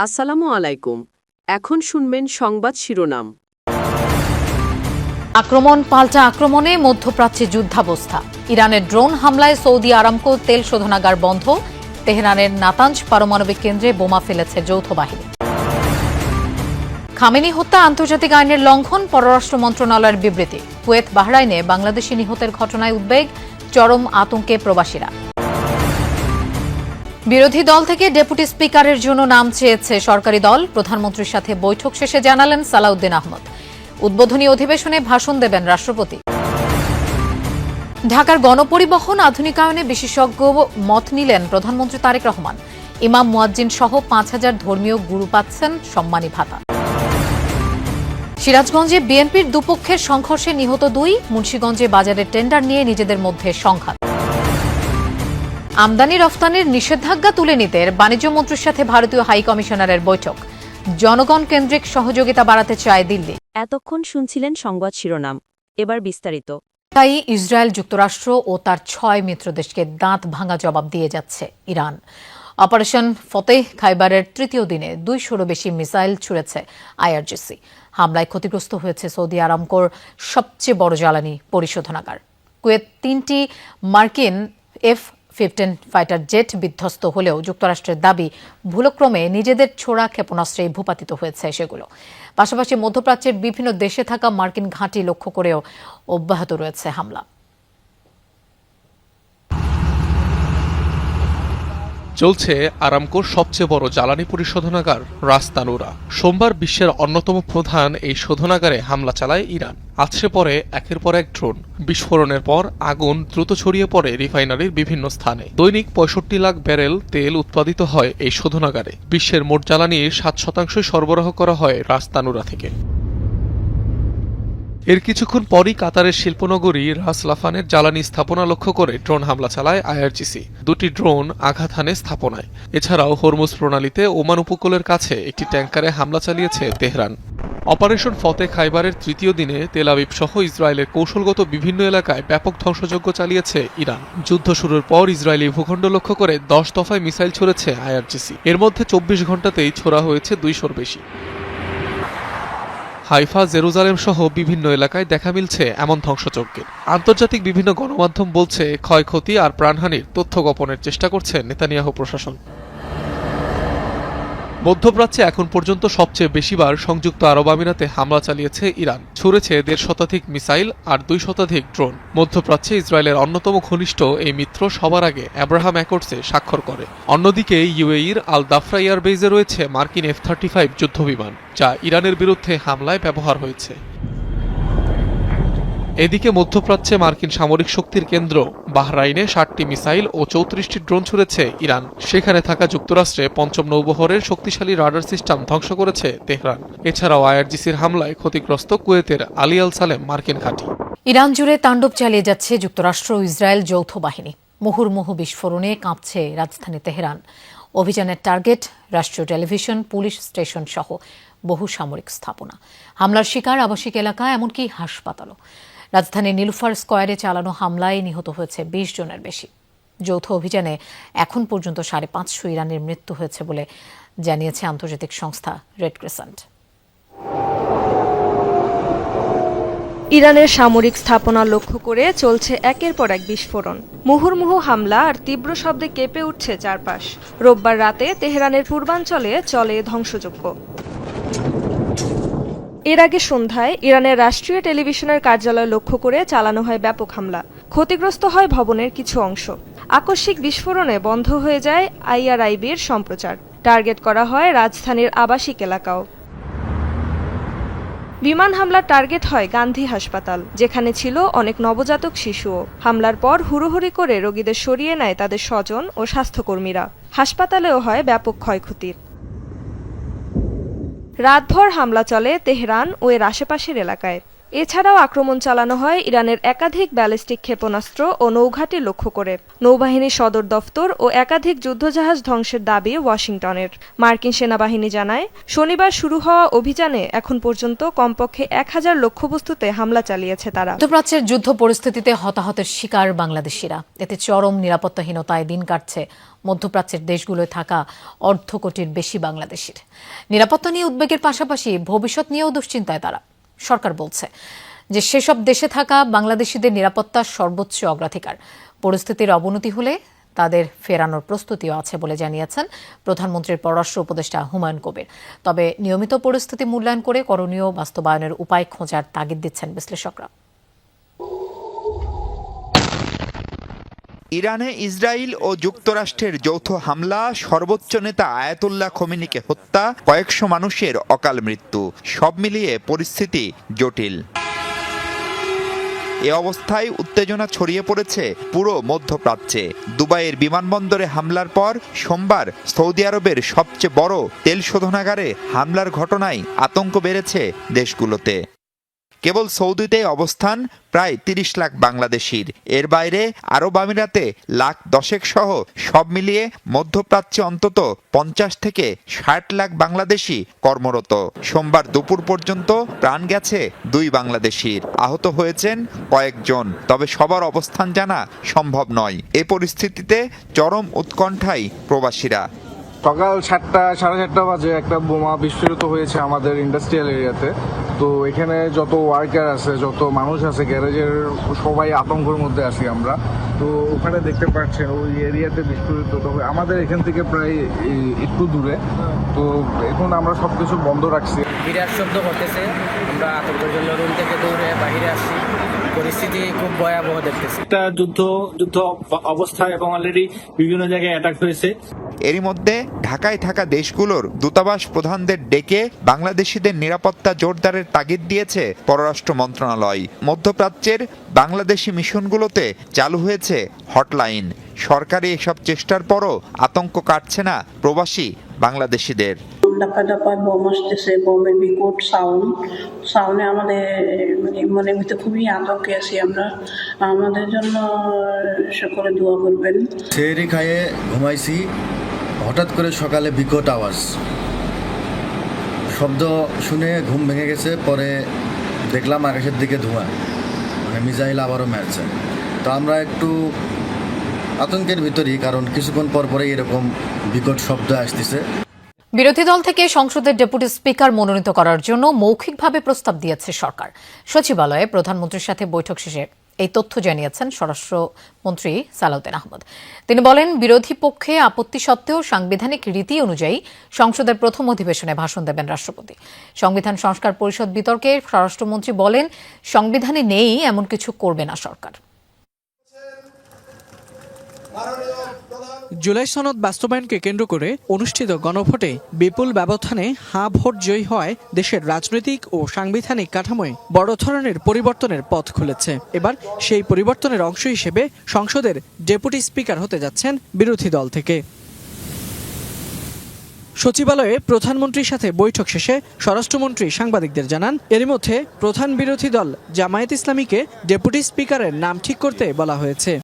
আসসালামু আলাইকুম। এখন শুনবেন সংবাদ শিরোনাম। আক্রমণ পাল্টা আক্রমণে মধ্যপ্রাচ্যে যুদ্ধাবস্থা। ইরানের ড্রোন হামলায় সৌদি আরামকো তেল শোধনাগার বন্ধ। তেহরানের নাতাঞ্জ পারমাণবিক কেন্দ্রে বোমা ফেলেছে যৌথ বাহিনী। খামেনি হত্যা আন্তর্জাতিক আইনের লঙ্ঘন, পররাষ্ট্র মন্ত্রণালয়ের বিবৃতি। কুয়েত বাহরাইনে বাংলাদেশি নিহতের ঘটনায় উদ্বেগ, চরম আতঙ্কে প্রবাসীরা। বিরোধী দল থেকে ডেপুটি স্পিকারের জন্য নাম চেয়েছে সরকারি দল। প্রধানমন্ত্রীর সাথে বৈঠক শেষে জানালেন সালাউদ্দিন আহমদ। উদ্বোধনী অধিবেশনে ভাষণ দেবেন রাষ্ট্রপতি। ঢাকার গণপরিবহন আধুনিকায়নে বিশেষজ্ঞ মত নিলেন প্রধানমন্ত্রী তারেক রহমান। ইমাম মুয়াজ্জিন সহ ৫,০০০ ধর্মীয় গুরু পাচ্ছেন সম্মানী ভাতা। সিরাজগঞ্জে বিএনপির দুপক্ষের সংঘর্ষে নিহত ২। মুন্সিগঞ্জে বাজারের টেন্ডার নিয়ে নিজেদের মধ্যে সংঘাত। আমদানি রফতানির নিষেধাজ্ঞা তুলে নিতে বাণিজ্য মন্ত্রীর সাথে ভারতীয় হাই কমিশনারের বৈঠক। জনগণ কেন্দ্রিক সহযোগিতা বাড়াতে চায় দিল্লি। এতক্ষণ শুনছিলেন সংবাদ শিরোনাম, এবার বিস্তারিত। তাই ইসরায়েল, যুক্তরাষ্ট্র ও তার ৬ মিত্রদেশকে দাঁত ভাঙা জবাব দিয়ে যাচ্ছে ইরান। অপারেশন ফতেহ খাইবারের তৃতীয় দিনে ২০০-রও বেশি মিসাইল ছুড়েছে আইআরজিসি। হামলায় ক্ষতিগ্রস্ত হয়েছে সৌদি আরামকোর সবচেয়ে বড় জ্বালানি পরিশোধনাগার। কুয়েত ৩টি মার্কিন F-15 ফাইটার জেট বিধ্বস্ত হলেও যুক্তরাষ্ট্রের দাবি ভুলক্রমে নিজেদের ছোড়া ক্ষেপণাস্ত্রে ভূপাতিত হয়েছে সেগুলো। পাশাপাশি মধ্যপ্রাচ্যের বিভিন্ন দেশে থাকা মার্কিন ঘাঁটি লক্ষ্য করেও অব্যাহত রয়েছে হামলা। চলছে আরামকোর সবচেয়ে বড় জ্বালানি পরিশোধনাগার রাস তানুরা। সোমবার বিশ্বের অন্যতম প্রধান এই শোধনাগারে হামলা চালায় ইরান। আছড়ে পড়ে একের পর এক ড্রোন। বিস্ফোরণের পর আগুন দ্রুত ছড়িয়ে পড়ে রিফাইনারির বিভিন্ন স্থানে। দৈনিক ৬৫ লাখ ব্যারেল তেল উৎপাদিত হয় এই শোধনাগারে। বিশ্বের মোট জ্বালানির ৭% সরবরাহ করা হয় রাস তানুরা থেকে। এর কিছুক্ষণ পরই কাতারের শিল্পনগরী রাস লাফানের জ্বালানি স্থাপনা লক্ষ্য করে ড্রোন হামলা চালায় আইআরজিসি। ২টি ড্রোন আঘাত হানে স্থাপনায়। এছাড়াও হরমুজ প্রণালীতে ওমান উপকূলের কাছে একটি ট্যাঙ্কারে হামলা চালিয়েছে তেহরান। অপারেশন ফতেহ খাইবারের তৃতীয় দিনে তেল আবিব সহ ইসরায়েলের কৌশলগত বিভিন্ন এলাকায় ব্যাপক ধ্বংসযজ্ঞ চালিয়েছে ইরান। যুদ্ধ শুরুর পর ইসরায়েলি ভূখণ্ড লক্ষ্য করে ১০ দফায় মিসাইল ছুড়েছে আইআরজিসি। এর মধ্যে ২৪ ঘণ্টাতেই ছোড়া হয়েছে ২০০-র বেশি। হাইফা, জেরুজালেম সহ বিভিন্ন এলাকায় দেখা মিলছে এমন ধ্বংসযজ্ঞের। আন্তর্জাতিক বিভিন্ন গণমাধ্যম বলছে ক্ষয়ক্ষতি আর প্রাণহানির তথ্য গোপনের চেষ্টা করছে নেতানিয়াহু প্রশাসন। মধ্যপ্রাচ্যে এখন পর্যন্ত সবচেয়ে বেশিবার সংযুক্ত আরব আমিরাতে হামলা চালিয়েছে ইরান। ছুড়েছে ১৫০ শতাধিক মিসাইল আর ২ শতাধিক ড্রোন। মধ্যপ্রাচ্যে ইসরায়েলের অন্যতম ঘনিষ্ঠ এই মিত্র সবার আগে আব্রাহাম অ্যাকর্ডসে স্বাক্ষর করে। অন্যদিকে ইউএইর আল দাফরা এয়ারবেজে রয়েছে মার্কিন F-35 যুদ্ধবিমান, যা ইরানের বিরুদ্ধে হামলায় ব্যবহার হয়েছে। এদিকে মধ্যপ্রাচ্যে মার্কিন সামরিক শক্তির কেন্দ্র বাহরাইনে ৬০টি মিসাইল ও ৩৪টি ড্রোন ছুড়েছে ইরান। সেখানে থাকা যুক্তরাষ্ট্রে পঞ্চম নৌবহরের শক্তিশালী রাডার সিস্টেম ধ্বংস করেছে তেহরান। এছাড়াও আইআরজিসির হামলায় ক্ষতিগ্রস্ত কুয়েতের আলী আল সালেম মার্কিন ঘাঁটি। ইরান জুড়ে তাণ্ডব চালিয়ে যাচ্ছে যুক্তরাষ্ট্র ও ইসরায়েল যৌথ বাহিনী। মুহুর্মুহু বিস্ফোরণে কাঁপছে রাজধানী তেহরান। অভিযানের টার্গেট রাষ্ট্রীয় টেলিভিশন, পুলিশ স্টেশন সহ বহু সামরিক স্থাপনা। হামলার শিকার আবাসিক এলাকা, এমনকি হাসপাতালও। রাজধানীর নীলুফার স্কয়ারে চালানো হামলায় নিহত হয়েছে ২০ জনের বেশি। যৌথ অভিযানে এখন পর্যন্ত ৫৫০ ইরানের মৃত্যু হয়েছে বলে জানিয়েছে আন্তর্জাতিক সংস্থা রেড ক্রিসেন্ট। ইরানের সামরিক স্থাপনা লক্ষ্য করে চলছে একের পর এক বিস্ফোরণ। মুহুর্মুহু হামলা আর তীব্র শব্দে কেঁপে উঠছে চারপাশ। রোববার রাতে তেহরানের পূর্বাঞ্চলে চলে ধ্বংসযজ্ঞ। এর আগে সন্ধ্যায় ইরানের রাষ্ট্রীয় টেলিভিশনের কার্যালয় লক্ষ্য করে চালানো হয় ব্যাপক হামলা। ক্ষতিগ্রস্ত হয় ভবনের কিছু অংশ। আকস্মিক বিস্ফোরণে বন্ধ হয়ে যায় IRIB-র সম্প্রচার। টার্গেট করা হয় রাজধানীর আবাসিক এলাকাও। বিমান হামলার টার্গেট হয় গান্ধী হাসপাতাল, যেখানে ছিল অনেক নবজাতক শিশুও। হামলার পর হুড়োহুড়ি করে রোগীদের সরিয়ে নেয় তাদের স্বজন ও স্বাস্থ্যকর্মীরা। হাসপাতালেও হয় ব্যাপক ক্ষয়ক্ষতির। রাতভর হামলা চলে তেহরান ও এর আশেপাশের এলাকায়। এছাড়াও আক্রমণ চালানো হয় ইরানের একাধিক ব্যালিস্টিক ক্ষেপণাস্ত্র ও নৌঘাঁটি লক্ষ্য করে। নৌবাহিনীর সদর দফতর ও একাধিক যুদ্ধজাহাজ ধ্বংসের দাবি ওয়াশিংটনের। মার্কিন সেনাবাহিনী জানায়, শনিবার শুরু হওয়া অভিযানে এখন পর্যন্ত কমপক্ষে 1000 লক্ষ্যবস্তুতে হামলা চালিয়েছে তারা। মধ্যপ্রাচ্যের যুদ্ধ পরিস্থিতিতে হতাহতের শিকার বাংলাদেশিরা। এতে চরম নিরাপত্তাহীনতায় দিন কাটছে মধ্যপ্রাচ্যের দেশগুলোয় থাকা 1.5 কোটির বেশি বাংলাদেশির। নিরাপত্তা নিয়ে উদ্বেগের পাশাপাশি ভবিষ্যৎ নিয়েও দুশ্চিন্তায় তারা। সরকার বলছে যে সেসব দেশে থাকা বাংলাদেশিদের নিরাপত্তা সর্বোচ্চ অগ্রাধিকার। পরিস্থিতির অবনতি হলে তাদের ফেরানোর প্রস্তুতিও আছে বলে জানিয়েছেন প্রধানমন্ত্রীর পররাষ্ট্র উপদেষ্টা হুমায়ুন কবির। তবে নিয়মিত পরিস্থিতি মূল্যায়ন করে করণীয় বাস্তবায়নের উপায় খোঁজার তাগিদ দিচ্ছেন বিশ্লেষকরা। ইরানে ইসরায়েল ও যুক্তরাষ্ট্রের যৌথ হামলা, সর্বোচ্চ নেতা আয়াতুল্লাহ খোমেনিকে হত্যা, কয়েকশো মানুষের অকাল মৃত্যু, সব মিলিয়ে পরিস্থিতি জটিল। এ অবস্থায় উত্তেজনা ছড়িয়ে পড়েছে পুরো মধ্যপ্রাচ্যে। দুবাইয়ের বিমানবন্দরে হামলার পর সোমবার সৌদি আরবের সবচেয়ে বড় তেল শোধনাগারে হামলার ঘটনায় আতঙ্ক বেড়েছে দেশগুলোতে। কেবল সৌদিতে অবস্থান প্রায় 30 লাখ বাংলাদেশির। এর বাইরে আরব আমিরাতে লাখ 10 সহ সব মিলিয়ে মধ্যপ্রাচ্যে অন্তত 50 থেকে 60 লাখ বাংলাদেশি কর্মরত। সোমবার দুপুর পর্যন্ত প্রাণ গেছে 2 বাংলাদেশির, আহত হয়েছেন কয়েকজন। তবে সবার অবস্থান জানা সম্ভব নয়। এ পরিস্থিতিতে চরম উৎকণ্ঠায় প্রবাসীরা। সকাল 7টা সাড়ে 7টা বাজে একটা বোমা বিস্ফোরিত হয়েছে আমাদের ইন্ডাস্ট্রিয়াল এরিয়াতে। তো এখানে যত ওয়ার্কার আছে, যত মানুষ আছে গ্যারেজের, সবাই আতঙ্কের মধ্যে আছি আমরা। তো ওখানে দেখতে পাচ্ছেন ওই এরিয়াতে বিস্ফোরিত। তবে আমাদের এখান থেকে প্রায় একটু দূরে। তো এখন আমরা সবকিছু বন্ধ রাখছি। বিরাট শব্দ করতেছে, আমরা আতঙ্কের জন্য রুম থেকে দৌড়ে বাইরে আসছি। পরিস্থিতি খুব ভয়াবহ দেখতেছি। একটা যুদ্ধ অবস্থা এবং অলরেডি বিভিন্ন জায়গায় অ্যাটাক হয়েছে। এরই মধ্যে ঢাকায় থাকা দেশগুলোর দূতাবাস প্রধানদের ডেকে বাংলাদেশিদের নিরাপত্তা জোরদারের তাগিদ দিয়েছে পররাষ্ট্র মন্ত্রণালয়। মধ্যপ্রাচ্যের বাংলাদেশি মিশনগুলোতে চালু হয়েছে হটলাইন। সরকারি এসব চেষ্টার পরও আতঙ্ক কাটছে না প্রবাসী বাংলাদেশিদের। দাপায় বোম আসতেছে, বোমের বিকট সাউন্ডে আমাদের মনের ভিতরে খুবই আতঙ্কে আছি আমরা। আমাদের জন্য সকলে দোয়া করবেন। সেহরি খাইয়ে ঘুমাইছি, হঠাৎ করে সকালে বিকট আওয়াজ, শব্দ শুনে ঘুম ভেঙে গেছে। পরে দেখলাম আকাশের দিকে ধোঁয়া, মানে মিসাইল আবারও মারছে। তো আমরা একটু আতঙ্কের ভিতরেই, কারণ কিছুক্ষণ পর পরে এরকম বিকট শব্দ আসতেছে। বিরোধী দল থেকে সংসদের ডেপুটি স্পিকার মনোনীত করার জন্য মৌখিকভাবে প্রস্তাব দিয়েছে সরকার। সচিবালয়ে প্রধানমন্ত্রীর সাথে বৈঠক শেষে এই তথ্য জানিয়েছেন স্বরাষ্ট্রমন্ত্রী সালাউদ্দিন আহমদ। তিনি বলেন, বিরোধী পক্ষে আপত্তি সত্ত্বেও সাংবিধানিক রীতি অনুযায়ী সংসদের প্রথম অধিবেশনে ভাষণ দেবেন রাষ্ট্রপতি। সংবিধান সংস্কার পরিষদ বিতর্কে স্বরাষ্ট্রমন্ত্রী বলেন, সংবিধানে নেই এমন কিছু করবে না সরকার। জুলাই সনদ বাস্তবায়নকে কেন্দ্র করে অনুষ্ঠিত গণভোটে বিপুল ব্যবধানে হাঁ ভোট জয়ী হওয়ায় দেশের রাজনৈতিক ও সাংবিধানিক কাঠামোয় বড় ধরনের পরিবর্তনের পথ খুলেছে। এবার সেই পরিবর্তনের অংশ হিসেবে সংসদের ডেপুটি স্পিকার হতে যাচ্ছেন বিরোধী দল থেকে। সচিবালয়ে প্রধানমন্ত্রীর সাথে বৈঠক শেষে স্বরাষ্ট্রমন্ত্রী সাংবাদিকদের জানান, এরই মধ্যে প্রধান বিরোধী দল জামায়াত ইসলামীকে ডেপুটি স্পিকারের নাম ঠিক করতে বলা হয়েছে।